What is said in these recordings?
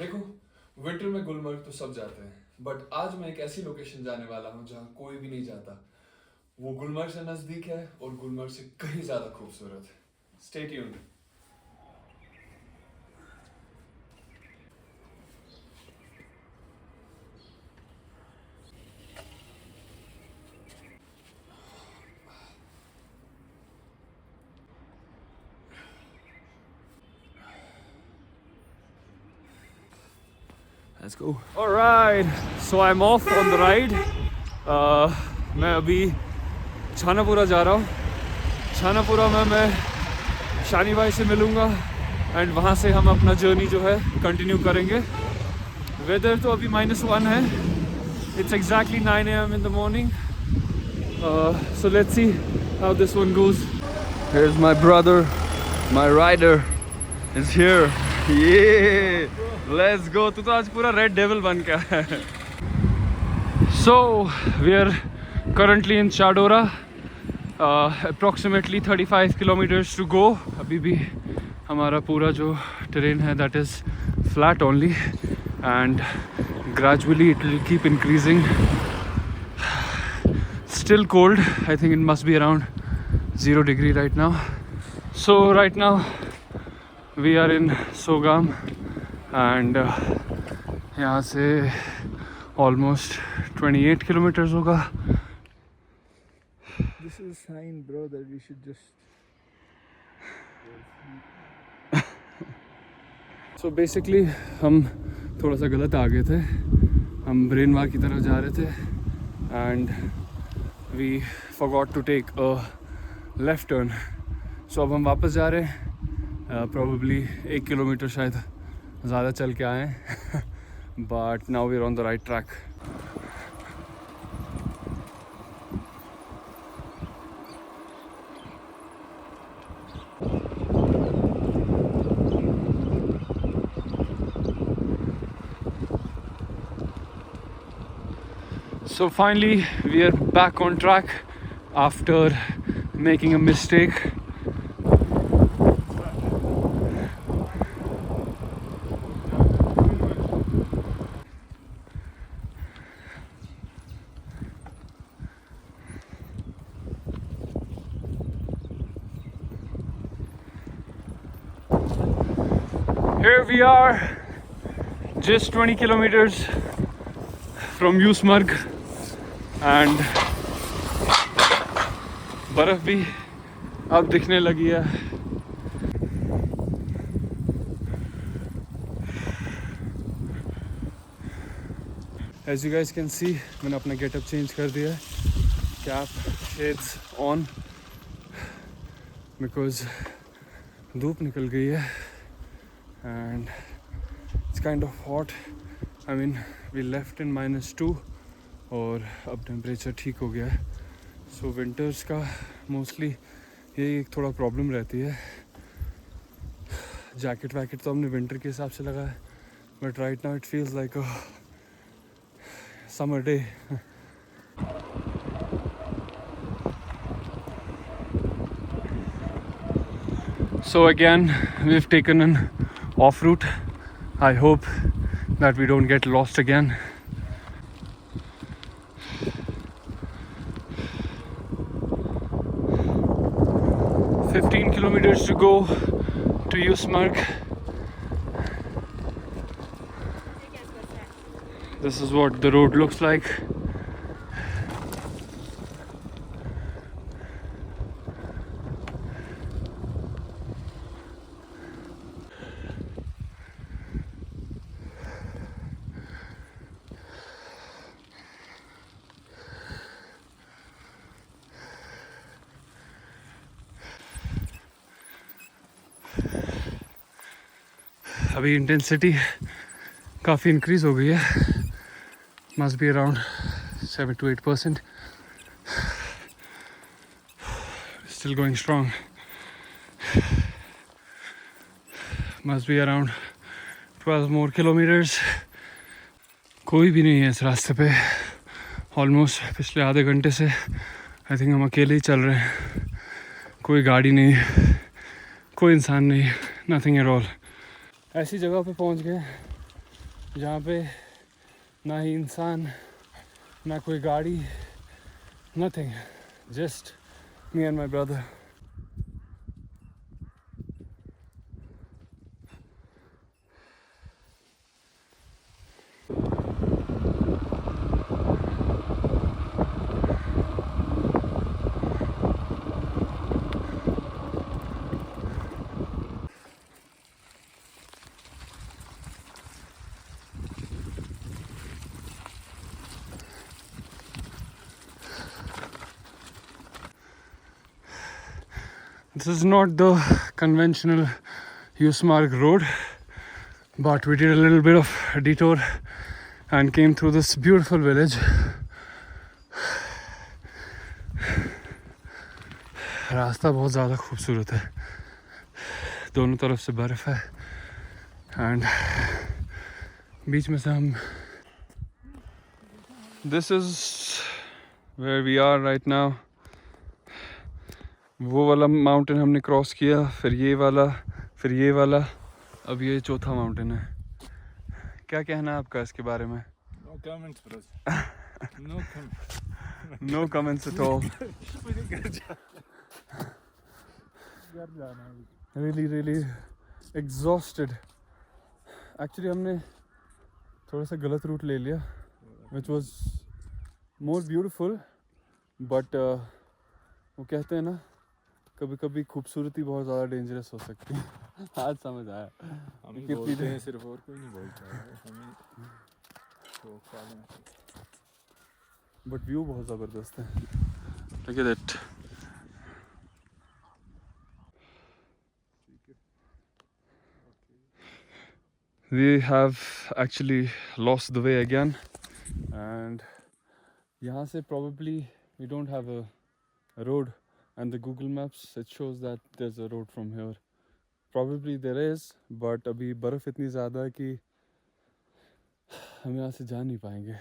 देखो, विंटर में गुलमर्ग तो सब जाते हैं, बट आज मैं एक ऐसी लोकेशन जाने वाला हूँ जहाँ कोई भी नहीं जाता। वो गुलमर्ग से नजदीक है और गुलमर्ग से कहीं ज्यादा खूबसूरत है। Stay tuned. Let's go. Alright, so I'm off on the ride. मैं अभी छानापुरा जा रहा हूँ. छानापुरा में मैं शानी भाई से मिलूँगा एंड वहाँ से हम अपना जर्नी जो है कंटिन्यू करेंगे. वेदर तो अभी -1 है. It's exactly 9 AM in the morning. So let's see how this one goes. Here's my brother, my rider is here. Yeah, let's go. तू तो आज पूरा रेड डेविल बन के आया है. So we are currently in Chadora. Approximately 35 kilometers to go. अभी भी हमारा पूरा जो terrain है that is flat only and gradually it will keep increasing. Still cold. I think it must be around 0 degree right now. So right now we are in Sogam and यहाँ से almost 28 kilometers होगा. This is a sign, bro, that we should just. So basically हम थोड़ा सा गलत आ गए थे. हम ब्रेनवा की तरफ जा रहे थे and we forgot to take a left turn. So अब हम वापस जा रहे हैं. Probably 1 किलोमीटर शायद ज़्यादा चल के आए हैं. But now we're on the right track. So finally we are back on track after making a mistake. Here we are, just 20 kilometers from Usmarg and बर्फ भी अब दिखने लगी है. As you guys can see, मैंने अपना getup change कर दिया है. कैप शेड्स ऑन बिकॉज धूप निकल गई है and it's kind of hot. I mean we left in -2 और अब टेम्परेचर ठीक हो गया है. सो विंटर्स का मोस्टली यही एक थोड़ा प्रॉब्लम रहती है. जैकेट वैकेट तो हमने विंटर के हिसाब से लगा है but right now it feels like a summer day. So again we've taken an off route. I hope that we don't get lost again. Kilometers to go to Usmarg. This is what the road looks like. अभी intensity काफ़ी increase हो गई है. Must be around 7 to 8%. Still going strong. Must be around 12 more kilometers. कोई भी नहीं है इस रास्ते पे. ऑलमोस्ट पिछले आधे घंटे से आई थिंक हम अकेले ही चल रहे हैं. कोई गाड़ी नहीं, कोई इंसान नहीं, नथिंग एट ऑल. ऐसी जगह पे पहुंच गए जहाँ पे ना ही इंसान, ना कोई गाड़ी, nothing, just me and my brother. This is not the conventional Usmarg road, but we did a little bit of a detour and came through this beautiful village. रास्ता बहुत ज़्यादा खूबसूरत है, दोनों तरफ से बर्फ़ है एंड बीच में से हम This is where we are right now. वो वाला माउंटेन हमने क्रॉस किया, फिर ये वाला, अब ये चौथा माउंटेन है. क्या कहना है आपका इसके बारे में? No comments, bros. No comments. No comments at all. Really exhausted. Actually हमने थोड़ा सा गलत रूट ले लिया, which was more beautiful, but वो कहते हैं ना, कभी कभी खूबसूरती बहुत ज़्यादा डेंजरस हो सकती है. आज समझ आया. हम ही बोलते हैं सिर्फ, और कोई नहीं बोलता है. हमें तो बट व्यू बहुत ज़बरदस्त है. Look at it. We have actually lost the way again, and यहाँ से probably we don't have a road, and the Google Maps it shows that there's a road from here. Probably there is, but अभी बर्फ़ इतनी ज़्यादा है कि हम यहाँ से जा नहीं पाएंगे.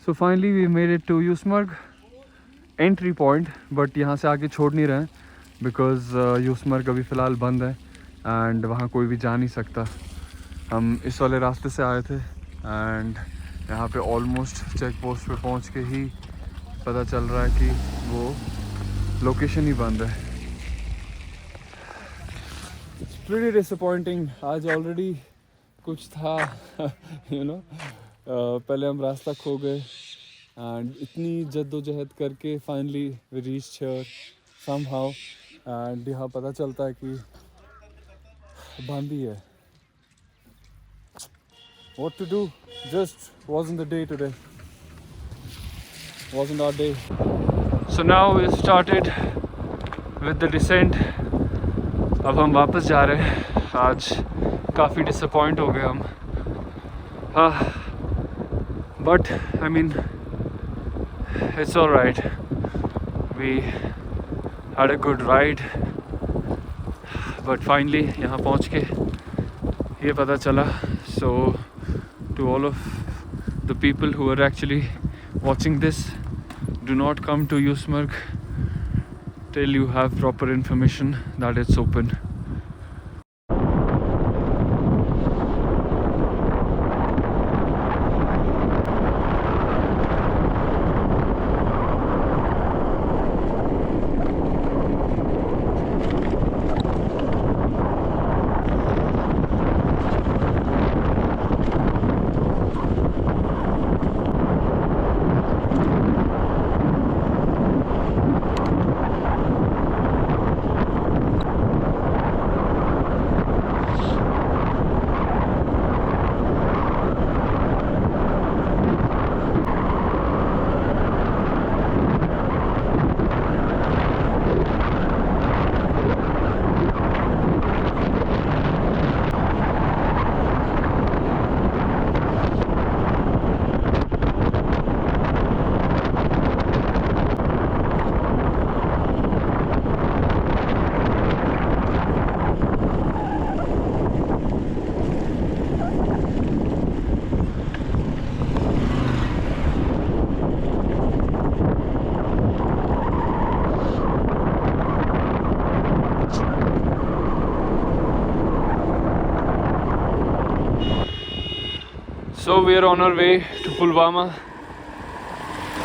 So finally we made it to Usmarg entry point, but यहाँ से आगे छोड़ नहीं रहे हैं because Usmarg अभी फ़िलहाल बंद है and वहाँ कोई भी जा नहीं सकता. हम इस वाले रास्ते से आए थे and यहाँ पे ऑलमोस्ट चेक पोस्ट पे पहुँच के ही पता चल रहा है कि वो लोकेशन ही बंद है. It's pretty disappointing. आज ऑलरेडी कुछ था you know. पहले हम रास्ता खो गए एंड इतनी जद्दोजहद करके finally we reached here somehow, and यहाँ पता चलता है कि बंद ही है. What to do? Just wasn't the day today. Wasn't our day. So now we started with the descent. अब हम वापस जा रहे हैं. आज काफ़ी डिसअपॉइंट हो गए हम. हाँ, but I mean it's all right. We had a good ride, but finally यहाँ पहुँच के ये पता चला. So to all of the people who are actually watching this, do not come to Usmarg till you have proper information that it's open. So we are on our way to Pulwama.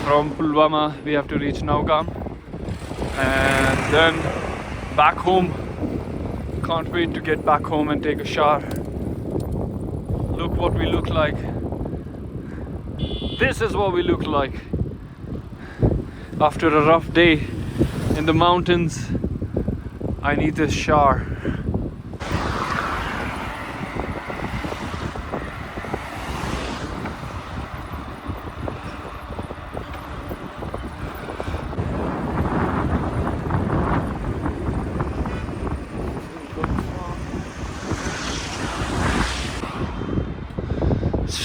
From Pulwama we have to reach Naugam and then back home. Can't wait to get back home and take a shower. Look what we look like. This is what we look like after a rough day in the mountains. I need this shower.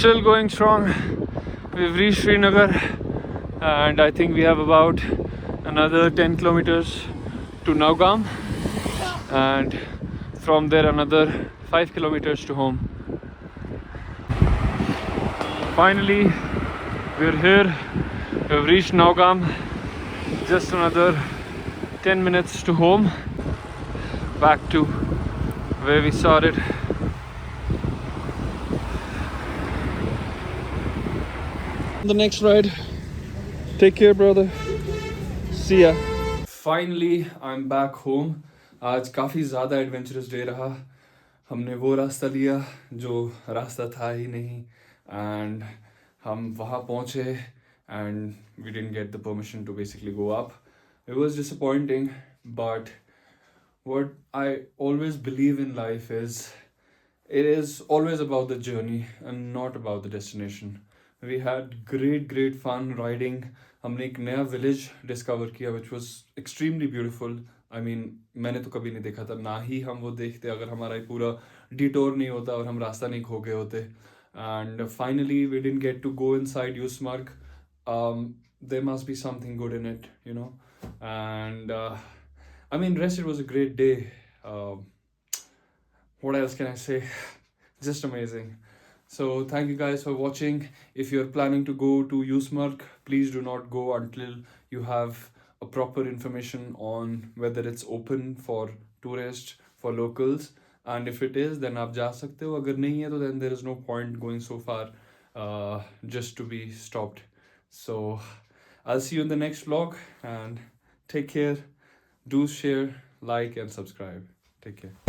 Still going strong. We've reached Srinagar and I think we have about another 10 kilometers to Naugam and from there another 5 kilometers to home. Finally we're here. We've reached Naugam. Just another 10 minutes to home, back to where we started. The next ride. Take care, brother. See ya. Finally, I'm back home. आज काफ़ी ज़्यादा adventurous day रहा. हमने वो रास्ता लिया जो रास्ता था ही नहीं and हम वहाँ पहुँचे and we didn't get the permission to basically go up. It was disappointing, but what I always believe in life is it is always about the journey and not about the destination. We had great fun riding. हमने एक नया village discover किया which was extremely beautiful. I mean मैंने तो कभी नहीं देखा था, ना ही हम वो देखते अगर हमारा ये पूरा detour नहीं होता और हम रास्ता नहीं खो गए होते. And finally we didn't get to go inside Usmarg. There must be something good in it, you know. And I mean rest it was a great day. What else can I say? Just amazing. So thank you guys for watching. If you're planning to go to Usmarg, please do not go until you have a proper information on whether it's open for tourists, for locals, and if it is, then आप जा सकते हो. अगर नहीं है तो then there is no point going so far just to be stopped. So I'll see you in the next vlog and take care. Do share, like and subscribe. Take care.